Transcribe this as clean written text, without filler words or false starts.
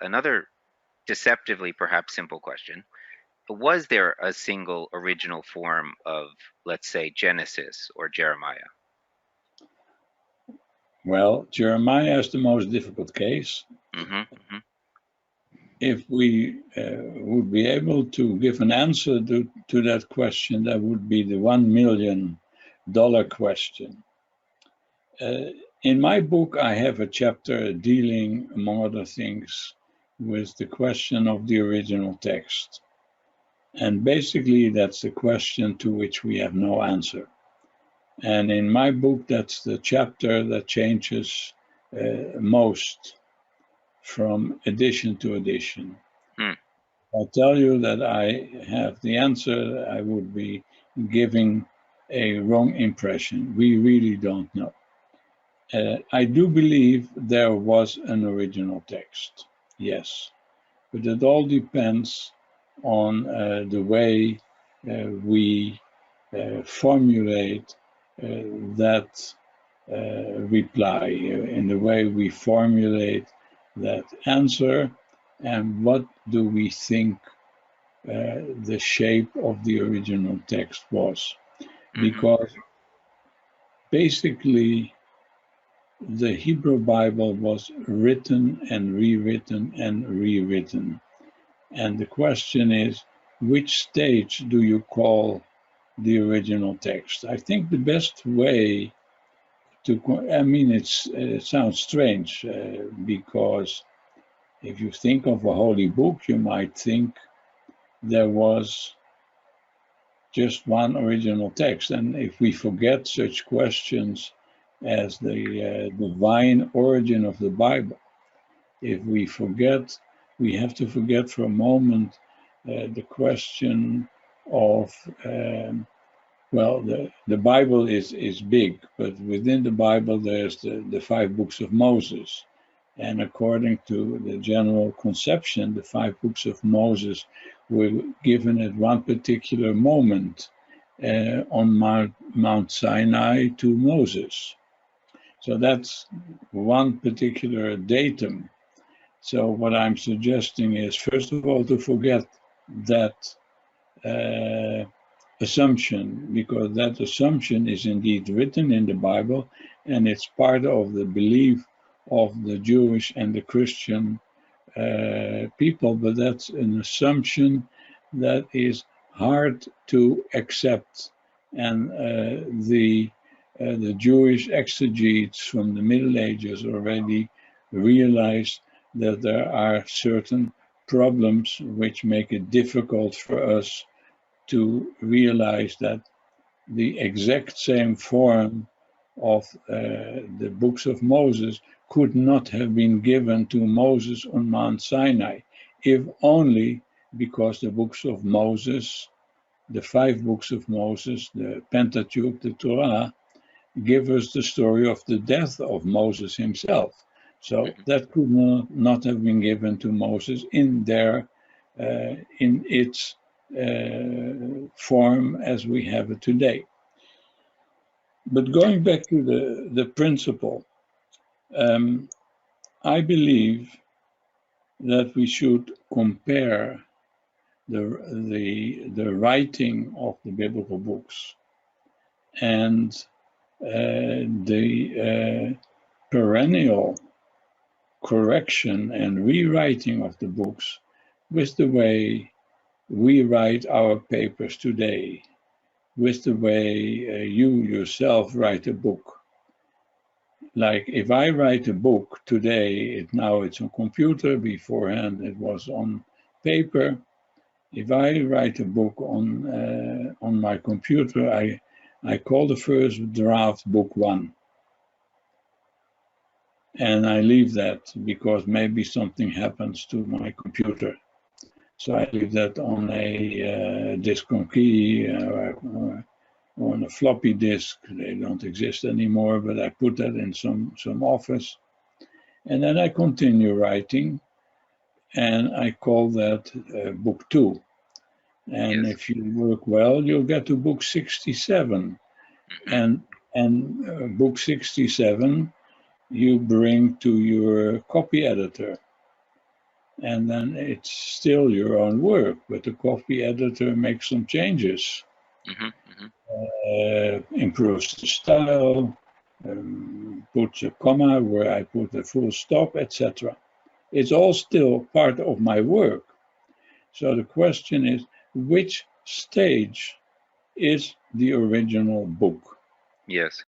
another deceptively perhaps simple question. Was there a single original form of, let's say, Genesis or Jeremiah? Well, Jeremiah is the most difficult case. If we would be able to give an answer to that question, that would be the $1 million question. In my book, I have a chapter dealing, among other things, with the question of the original text. And basically, that's the question to which we have no answer. And in my book, that's the chapter that changes most from edition to edition. I'll tell you that I have the answer, I would be giving a wrong impression. We really don't know. I do believe there was an original text, yes, but it all depends on the way we formulate that reply, in the way we formulate that answer, and what do we think the shape of the original text was. Because basically the Hebrew Bible was written and rewritten and rewritten. And the question is, which stage do you call the original text? I think the best way to, I mean, it sounds strange because if you think of a holy book, you might think there was just one original text. And if we forget such questions as the divine origin of the Bible, if we forget, we have to forget for a moment the question of, well, the Bible is big, but within the Bible there's the 5 books of Moses. And according to the general conception, the 5 books of Moses were given at one particular moment on Mount Sinai to Moses. So that's one particular datum. So what I'm suggesting is, first of all, to forget that assumption, because that assumption is indeed written in the Bible, and it's part of the belief of the Jewish and the Christian people, but that's an assumption that is hard to accept. And the Jewish exegetes from the Middle Ages already realized that there are certain problems which make it difficult for us to realize that the exact same form of the books of Moses could not have been given to Moses on Mount Sinai, if only because the books of Moses, the 5 books of Moses, the Pentateuch, the Torah, give us the story of the death of Moses himself. So that could not have been given to Moses in its form as we have it today. But going back to the principle, I believe that we should compare the writing of the biblical books and the perennial correction and rewriting of the books with the way we write our papers today, with the way you yourself write a book. Like if I write a book today, now it's on computer, beforehand it was on paper. If I write a book on my computer, I call the first draft book 1. And I leave that because maybe something happens to my computer. So I leave that on a disk on key or on a floppy disk. They don't exist anymore, but I put that in some office. And then I continue writing, and I call that book 2. And if you work well, you'll get to book 67. And book 67, you bring to your copy editor. and then it's still your own work, but the copy editor makes some changes, improves the style, puts a comma where I put a full stop, etc. It's all still part of my work. So the question is, which stage is the original book? Yes.